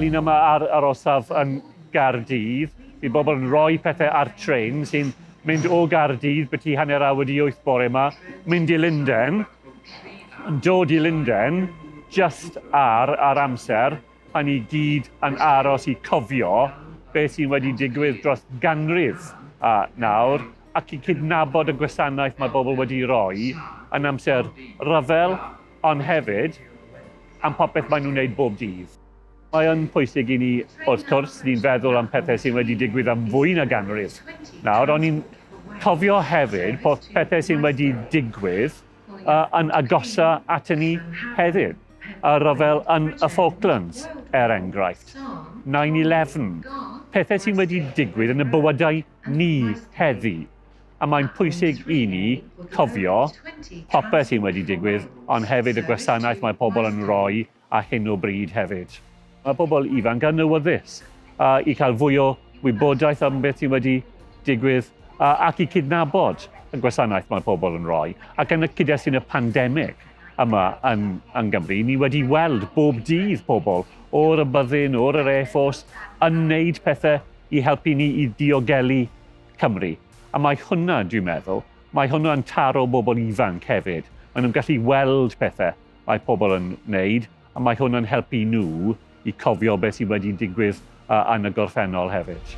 O'n i'n yma ar orsaf yn Gaerdydd. Bydd bobl yn rhoi pethau ar tren sy'n mynd o Gaerdydd byti 7:30 bore yma, mynd i Lundain, yn dod i Lundain just ar amser pan i gyd yn aros i cofio beth sy'n wedi digwydd dros ganrif nawr ac i cydnabod y gwasanaeth mae bobl wedi rhoi yn amser ryfel, ond hefyd am popeth maen nhw'n wneud bob dydd. Mae yn pwysig i ni, wrth gwrs, ni'n feddwl am pethau sy'n wedi digwydd am fwy na ganrif. Nawr, ond ni'n cofio hefyd pethau sy'n wedi digwydd yn agosa at ni heddiw. A ryfel yn y Falklands, enghraifft. 9/11. Pethau sy'n wedi digwydd yn y bywydau ni heddi. A mae'n pwysig i ni cofio popeth sy'n wedi digwydd, ond hefyd y gwasanaeth mae pobl yn rhoi a hyn o bryd hefyd. Mae pobl ifanc yn awyddus i cael fwy o wybodaeth am beth sy'n wedi digwydd ac i cydnabod y gwasanaeth mae pobl yn rhoi. Ac yn y cyd-destun y pandemig yma yn Gymru, ni wedi weld bob dydd pobl o'r byddin, o'r Air Force yn wneud pethau i helpu ni i diogelu Cymru. A mae hwnna, dwi'n meddwl, mae hwnna'n taro bobl ifanc hefyd. Maen nhw'n gallu weld pethau mae pobl yn wneud, a mae hwnna'n helpu nhw i cofio beth sydd wedi digwydd yn y gorffennol hefyd.